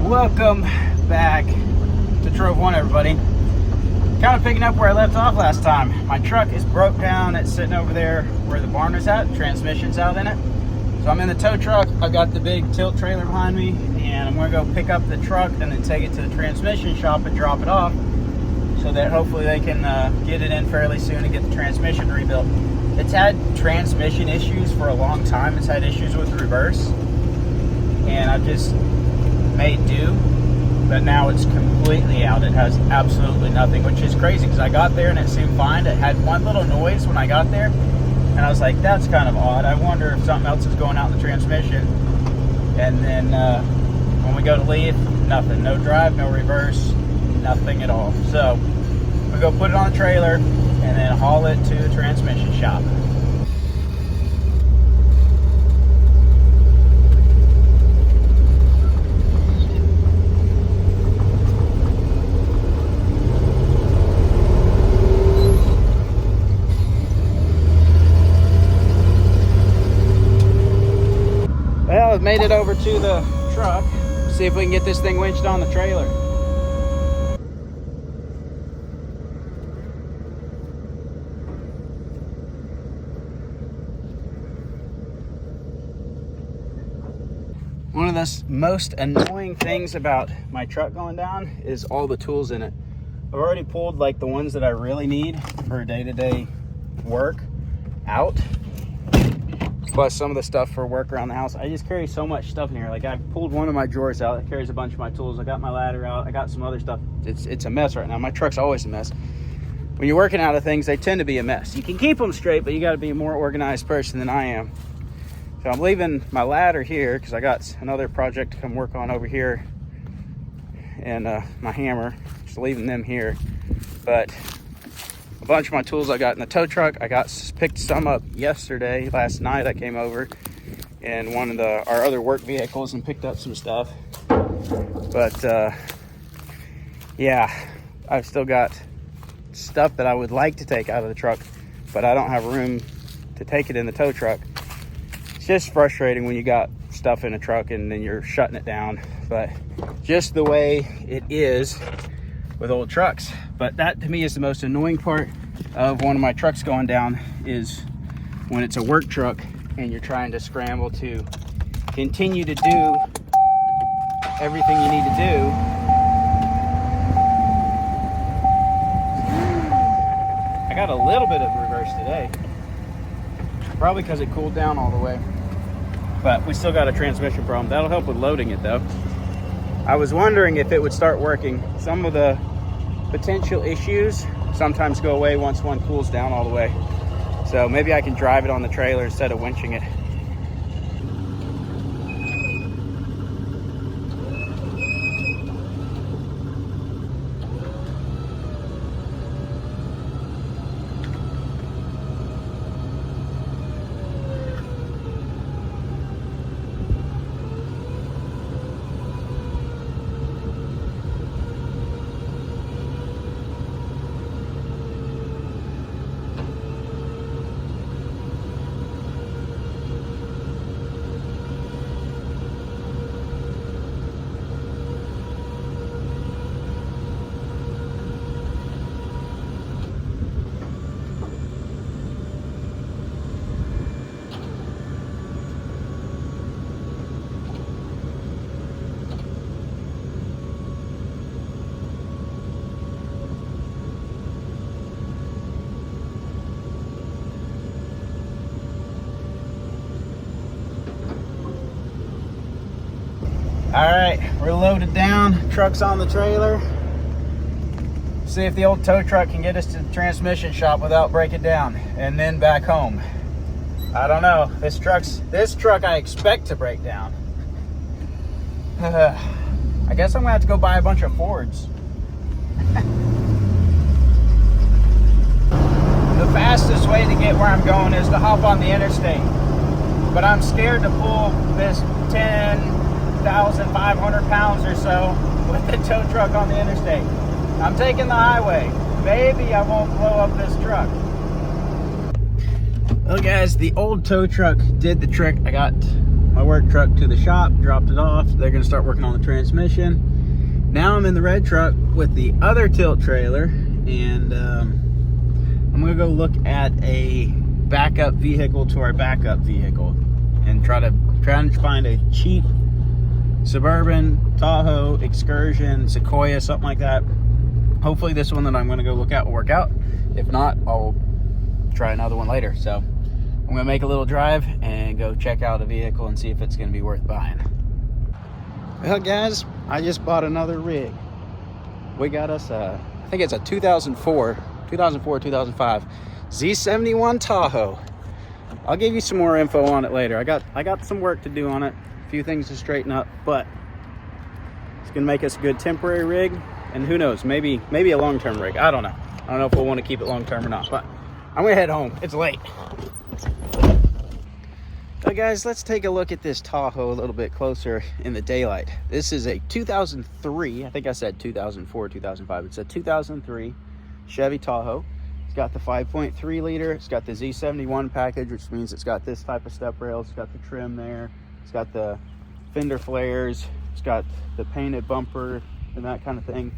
Welcome back to Trove One, everybody. Kind of picking up where I left off last time. My truck is broke down. It's sitting over there where the barn is at. Transmission's out in it. So I'm in the tow truck. I've got the big tilt trailer behind me, and I'm going to go pick up the truck and then take it to the transmission shop and drop it off, so that hopefully they can get it in fairly soon and get the transmission rebuilt. It's had transmission issues for a long time. It's had issues with the reverse, and I've just made do, but now it's completely out. It has absolutely nothing, which is crazy because I got there and it seemed fine. It had one little noise when I got there, and I was like, that's kind of odd. I wonder if something else is going out in the transmission. And then when we go to leave, nothing. No drive, no reverse, nothing at all. So we go put it on the trailer and then haul it to the transmission shop. Well, I've made it over to the truck. See if we can get this thing winched on the trailer. One of the most annoying things about my truck going down is all the tools in it. I've already pulled like the ones that I really need for day-to-day work out, plus some of the stuff for work around the house. I just carry so much stuff in here. Like, I pulled one of my drawers out that carries a bunch of my tools. I got my ladder out. I got some other stuff. It's a mess right now. My truck's always a mess. When you're working out of things, they tend to be a mess. You can keep them straight, but you got to be a more organized person than I am. So I'm leaving my ladder here because I got another project to come work on over here, and my hammer, just leaving them here. But a bunch of my tools I got in the tow truck. I picked some up yesterday. Last night I came over in one of our other work vehicles and picked up some stuff. But yeah, I've still got stuff that I would like to take out of the truck, but I don't have room to take it in the tow truck. It's just frustrating when you got stuff in a truck and then you're shutting it down, but just the way it is with old trucks. But that to me is the most annoying part of one of my trucks going down, is when it's a work truck and you're trying to scramble to continue to do everything you need to do. I got a little bit of reverse today, probably because it cooled down all the way, but we still got a transmission problem. That'll help with loading it though. I was wondering if it would start working. Some of the potential issues sometimes go away once one cools down all the way. So maybe I can drive it on the trailer instead of winching it. All right, we're loaded down. Truck's on the trailer. See if the old tow truck can get us to the transmission shop without breaking down, and then back home. I don't know. This truck I expect to break down. I guess I'm gonna have to go buy a bunch of Fords. The fastest way to get where I'm going is to hop on the interstate, but I'm scared to pull this 10,500 pounds or so with the tow truck on the interstate. I'm taking the highway. Maybe I won't blow up this truck. Well guys, the old tow truck did the trick. I got my work truck to the shop, dropped it off. They're gonna start working on the transmission. Now I'm in the red truck with the other tilt trailer, and I'm gonna go look at a backup vehicle to our backup vehicle and try and find a cheap Suburban, Tahoe, Excursion, Sequoia, something like that. Hopefully this one that I'm gonna go look at will work out. If not, I'll try another one later. So I'm gonna make a little drive and go check out a vehicle and see if it's gonna be worth buying. Well guys, I just bought another rig. We got us I think it's a 2004, 2005 Z71 Tahoe. I'll give you some more info on it later. I got some work to do on it, a few things to straighten up, but it's gonna make us a good temporary rig, and who knows, maybe a long-term rig. I don't know if we'll want to keep it long-term or not, but I'm gonna head home. It's late. So guys, let's take a look at this Tahoe a little bit closer in the daylight. This is a 2003, I think I said 2004, 2005. It's a 2003 Chevy Tahoe. It's got the 5.3 liter. It's got the Z71 package, which means it's got this type of step rail. It's got the trim there. It's got the fender flares. It's got the painted bumper and that kind of thing.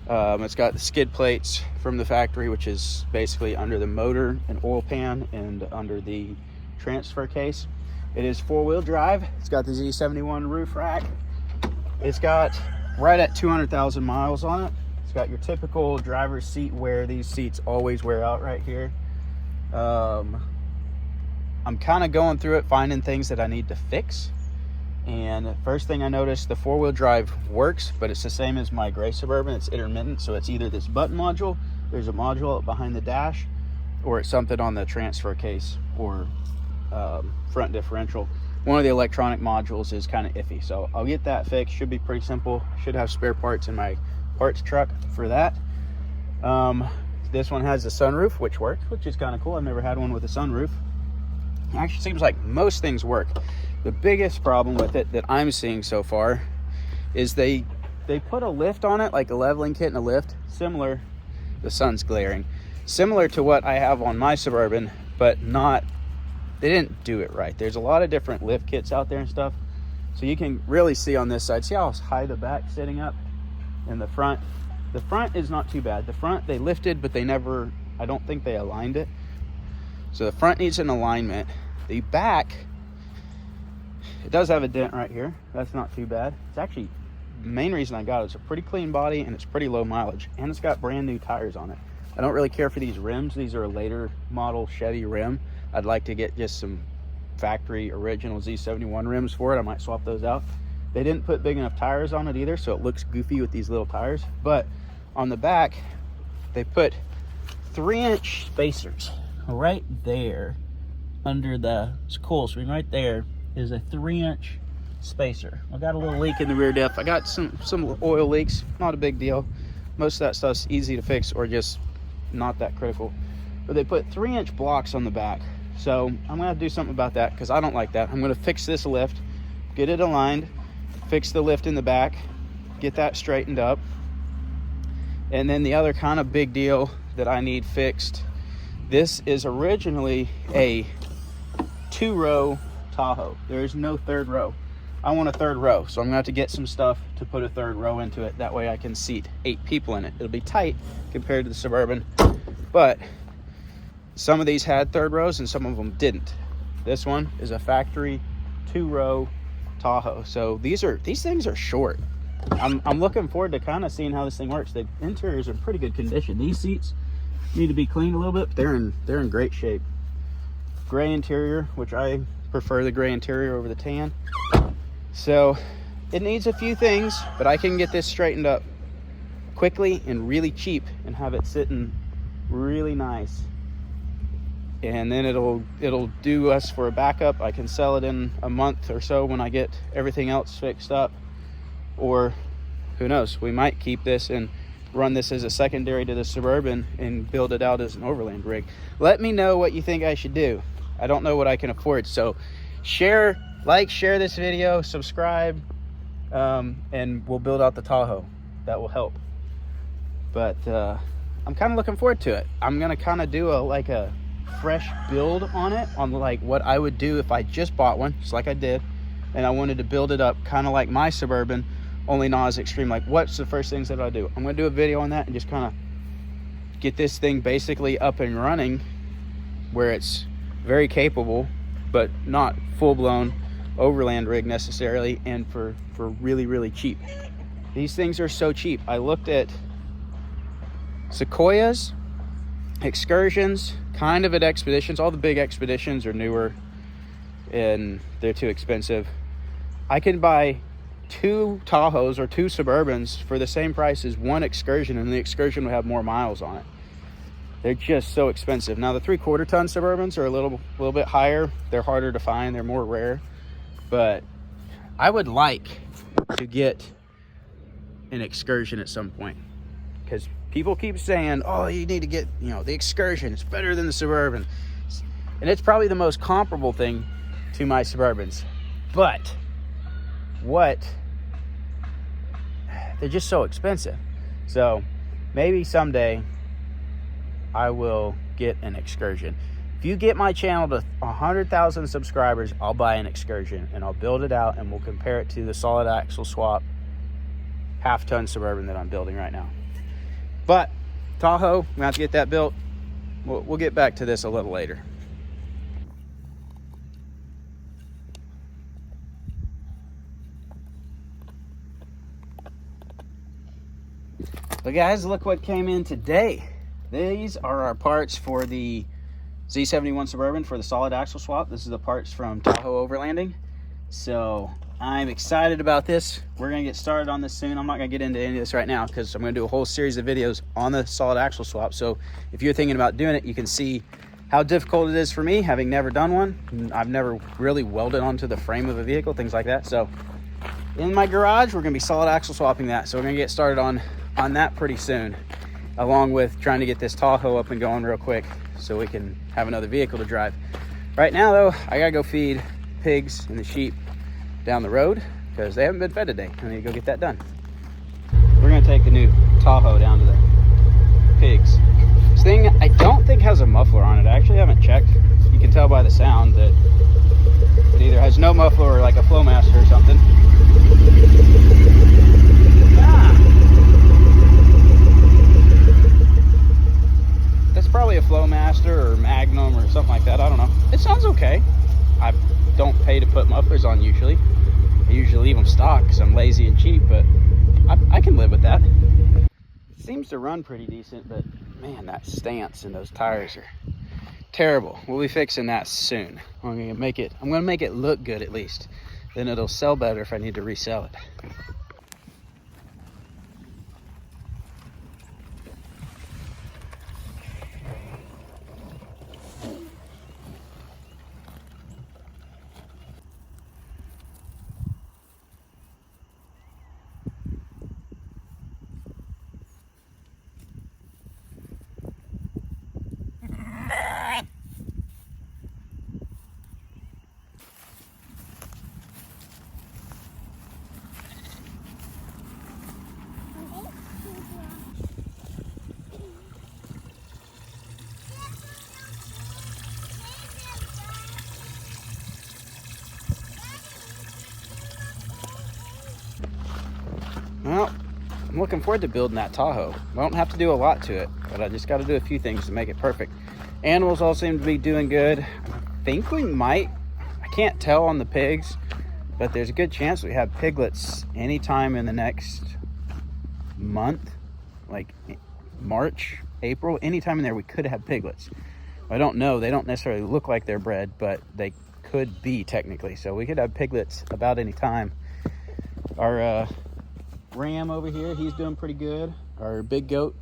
It's got the skid plates from the factory, which is basically under the motor and oil pan and under the transfer case. It is four-wheel drive. It's got the Z71 roof rack. It's got right at 200,000 miles on it. It's got your typical driver's seat wear. These seats always wear out right here. I'm kind of going through it, finding things that I need to fix. And first thing I noticed, the four-wheel drive works, but it's the same as my gray Suburban. It's intermittent, so it's either this button module, there's a module behind the dash, or it's something on the transfer case or front differential. One of the electronic modules is kind of iffy, so I'll get that fixed. Should be pretty simple. Should have spare parts in my parts truck for that. This one has a sunroof, which works, which is kind of cool. I've never had one with a sunroof. It actually seems like most things work. The biggest problem with it that I'm seeing so far is they put a lift on it, like a leveling kit and a lift, similar, the sun's glaring, similar to what I have on my Suburban, but not, they didn't do it right. There's a lot of different lift kits out there and stuff. So you can really see on this side, see how high the back's sitting up, and the front is not too bad. The front they lifted, but they never, I don't think they aligned it. So the front needs an alignment. The back, it does have a dent right here. That's not too bad. It's actually, the main reason I got it is a pretty clean body and it's pretty low mileage, and it's got brand new tires on it. I don't really care for these rims. These are a later model Chevy rim. I'd like to get just some factory original Z71 rims for it. I might swap those out. They didn't put big enough tires on it either, so it looks goofy with these little tires. But on the back, they put 3-inch spacers right there under the coil screen. Right there is a 3-inch spacer. I got a little leak in the rear diff. I got some oil leaks, not a big deal. Most of that stuff's easy to fix or just not that critical. But they put 3-inch blocks on the back. So I'm gonna have to do something about that because I don't like that. I'm gonna fix this lift, get it aligned, fix the lift in the back, get that straightened up. And then the other kind of big deal that I need fixed, this is originally a 2-row Tahoe. There is no third row. I want a third row, so I'm gonna have to get some stuff to put a third row into it. That way I can seat 8 people in it. It'll be tight compared to the Suburban, but some of these had third rows and some of them didn't. This one is a factory 2-row Tahoe. So these things are short. I'm looking forward to kind of seeing how this thing works. The interior is in pretty good condition. These seats need to be cleaned a little bit, but they're in great shape. Gray interior, which I prefer the gray interior over the tan. So it needs a few things, but I can get this straightened up quickly and really cheap and have it sitting really nice. And then it'll do us for a backup. I can sell it in a month or so when I get everything else fixed up. Or who knows, we might keep this and run this as a secondary to the Suburban and build it out as an Overland rig. Let me know what you think I should do. I don't know what I can afford. So share this video, subscribe, and we'll build out the Tahoe. That will help. But I'm kind of looking forward to it. I'm gonna kind of do a fresh build on it, on like what I would do if I just bought one, just like I did, and I wanted to build it up kind of like my Suburban, only not as extreme. Like, what's the first things that I do? I'm going to do a video on that and just kind of get this thing basically up and running where it's very capable, but not full-blown overland rig necessarily, and for really, really cheap. These things are so cheap. I looked at Sequoias, Excursions, kind of at Expeditions. All the big Expeditions are newer and they're too expensive. I can buy 2 Tahoes or 2 Suburbans for the same price as one Excursion, and the Excursion would have more miles on it. They're just so expensive. Now the 3/4 ton Suburbans are a little bit higher. They're harder to find. They're more rare. But I would like to get an Excursion at some point, because people keep saying, oh, you need to get, you know, the Excursion. It's better than the Suburban. And it's probably the most comparable thing to my Suburbans. But they're just so expensive. So maybe someday I will get an Excursion. If you get my channel to 100,000 subscribers, I'll buy an Excursion and I'll build it out and we'll compare it to the solid axle swap half-ton Suburban that I'm building right now. But Tahoe, we have to get that built. We'll get back to this a little later. But guys, look what came in today. These are our parts for the Z71 Suburban for the solid axle swap. This is the parts from Tahoe Overlanding. So I'm excited about this. We're gonna get started on this soon. I'm not gonna get into any of this right now because I'm gonna do a whole series of videos on the solid axle swap. So if you're thinking about doing it, you can see how difficult it is for me, having never done one. I've never really welded onto the frame of a vehicle, things like that. So in my garage, we're gonna be solid axle swapping that. So we're gonna get started on that pretty soon, along with trying to get this Tahoe up and going real quick so we can have another vehicle to drive. Right now though, I gotta go feed pigs and the sheep down the road because they haven't been fed today. I need to go get that done. We're gonna take the new Tahoe down to the pigs. This thing I don't think has a muffler on it. I actually haven't checked. You can tell by the sound that it either has no muffler or like a Flowmaster or something. That's probably a Flowmaster or Magnum or something like that. I don't know. It sounds okay. I don't pay to put mufflers on usually. I usually leave them stock because I'm lazy and cheap, but I can live with that. It seems to run pretty decent, but man, that stance and those tires are terrible. We'll be fixing that soon. I'm gonna make it look good at least. Then it'll sell better if I need to resell it. Well, I'm looking forward to building that Tahoe. I don't have to do a lot to it, but I just got to do a few things to make it perfect. Animals all seem to be doing good. I think we might, I can't tell on the pigs, but there's a good chance we have piglets anytime in the next month, like March, April, anytime in there we could have piglets. I don't know, they don't necessarily look like they're bred, but they could be technically. So we could have piglets about any time. Our ram over here, he's doing pretty good. Our big goat,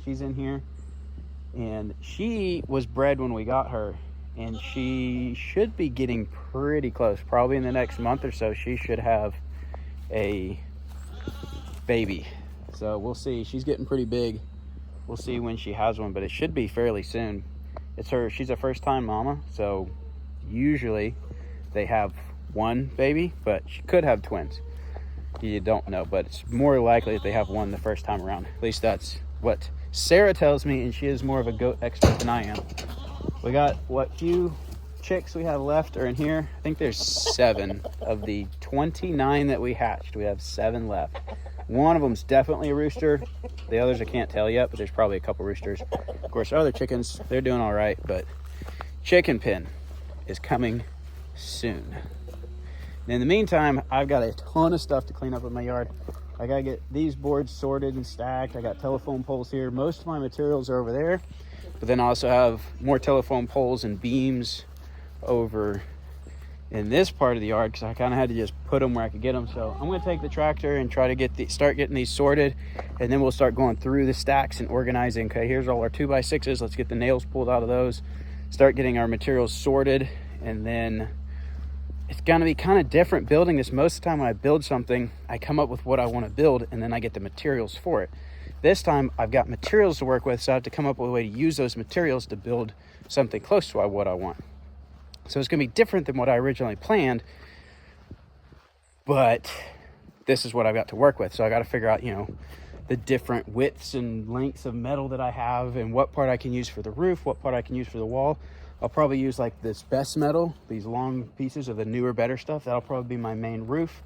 she's in here, and she was bred when we got her, and she should be getting pretty close. Probably in the next month or so she should have a baby. So we'll see. She's getting pretty big. We'll see when she has one, but it should be fairly soon. She's a first-time mama, so usually they have one baby, but she could have twins. You don't know, but it's more likely that they have one the first time around. At least that's what Sarah tells me, and she is more of a goat expert than I am. We got what few chicks we have left are in here. I think there's 7 of the 29 that we hatched. We have 7 left. One of them's definitely a rooster. The others I can't tell yet, but there's probably a couple roosters. Of course, our other chickens, they're doing all right, but chicken pen is coming soon. And in the meantime, I've got a ton of stuff to clean up in my yard. I gotta get these boards sorted and stacked. I got telephone poles here. Most of my materials are over there, but then I also have more telephone poles and beams over in this part of the yard because I kind of had to just put them where I could get them. So I'm gonna take the tractor and try to start getting these sorted, and then we'll start going through the stacks and organizing. Okay, here's all our 2x6s. Let's get the nails pulled out of those, start getting our materials sorted, and then it's gonna be kind of different building this. Most of the time when I build something, I come up with what I want to build and then I get the materials for it. This time I've got materials to work with, so I have to come up with a way to use those materials to build something close to what I want. So it's gonna be different than what I originally planned, but this is what I've got to work with. So I got to figure out, the different widths and lengths of metal that I have and what part I can use for the roof, what part I can use for the wall. I'll probably use like this best metal, these long pieces of the newer, better stuff. That'll probably be my main roof.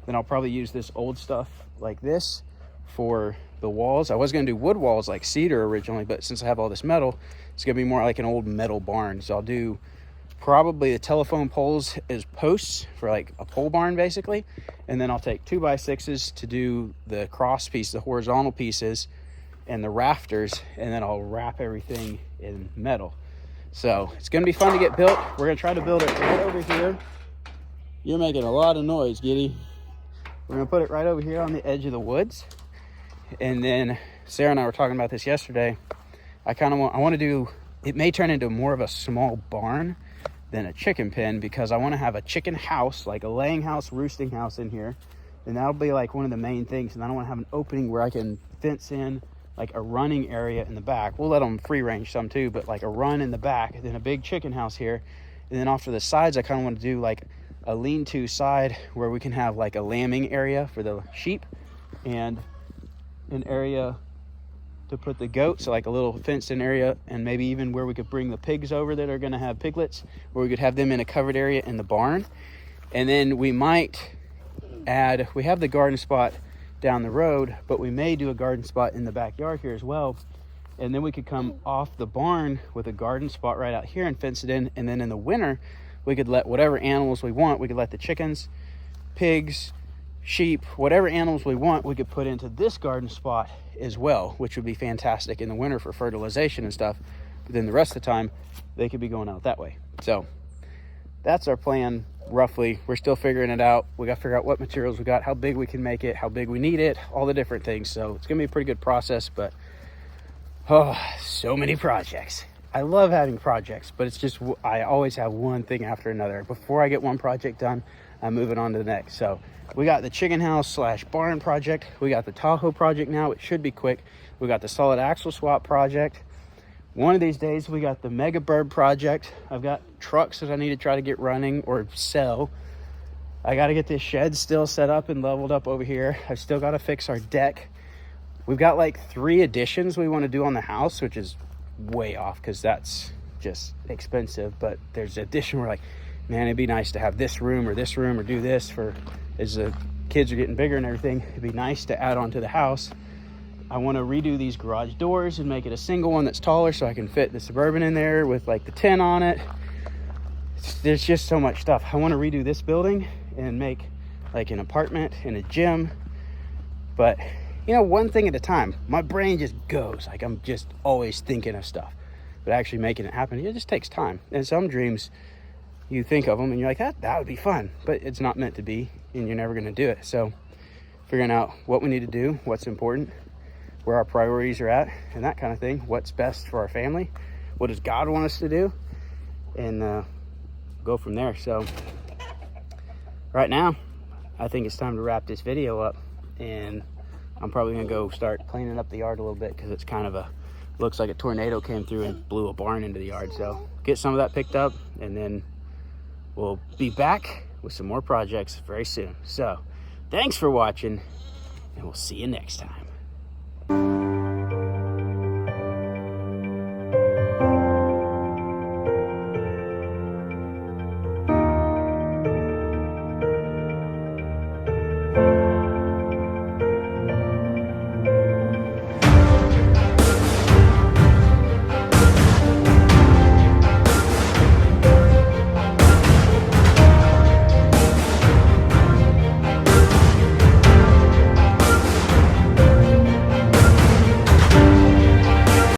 Then I'll probably use this old stuff like this for the walls. I was gonna do wood walls like cedar originally, but since I have all this metal, it's gonna be more like an old metal barn. So I'll do probably the telephone poles as posts for like a pole barn basically. And then I'll take 2x6s to do the cross piece, the horizontal pieces and the rafters. And then I'll wrap everything in metal. So it's gonna be fun to get built. We're gonna try to build it right over here. You're making a lot of noise, Giddy. We're gonna put it right over here on the edge of the woods. And then Sarah and I were talking about this yesterday. I want to do, it may turn into more of a small barn than a chicken pen, because I want to have a chicken house, like a laying house, roosting house in here. And that'll be like one of the main things. And I don't want to have an opening where I can fence in like a running area in the back. We'll let them free range some too, but like a run in the back, and then a big chicken house here. And then off to the sides, I kind of want to do like a lean-to side where we can have like a lambing area for the sheep and an area to put the goats, so like a little fenced-in area, and maybe even where we could bring the pigs over that are going to have piglets, where we could have them in a covered area in the barn. And then we might add, we have the garden spot down the road, but we may do a garden spot in the backyard here as well. And then we could come off the barn with a garden spot right out here and fence it in. And then in the winter, we could let whatever animals we want. We could let the chickens, pigs, sheep, whatever animals we want, we could put into this garden spot as well, which would be fantastic in the winter for fertilization and stuff. But then the rest of the time, they could be going out that way. So that's our plan, roughly. We're still figuring it out. We got to figure out what materials we got, how big we can make it, how big we need it, all the different things. So it's going to be a pretty good process, but oh, so many projects. I love having projects, but it's just, I always have one thing after another. Before I get one project done, I'm moving on to the next. So we got the chicken house / barn project. We got the Tahoe project now. It should be quick. We got the solid axle swap project. One of these days, we got the mega bird project. I've got trucks that I need to try to get running or sell. I got to get this shed still set up and leveled up over here. I've still got to fix our deck. We've got like 3 additions we want to do on the house, which is way off because that's just expensive. But there's an addition where like, man, it'd be nice to have this room or do this for as the kids are getting bigger and everything. It'd be nice to add on to the house. I want to redo these garage doors and make it a single one that's taller so I can fit the Suburban in there with like the tent on it. There's just so much stuff. I want to redo this building and make like an apartment and a gym. But one thing at a time. My brain just goes. Like I'm just always thinking of stuff. But actually making it happen, it just takes time. And some dreams, you think of them and you're like, that would be fun. But it's not meant to be, and you're never going to do it. So figuring out what we need to do, what's important, where our priorities are at, and that kind of thing. What's best for our family? What does God want us to do? And go from there. So right now, I think it's time to wrap this video up. And I'm probably going to go start cleaning up the yard a little bit because it's kind of looks like a tornado came through and blew a barn into the yard. So get some of that picked up, and then we'll be back with some more projects very soon. So thanks for watching, and we'll see you next time.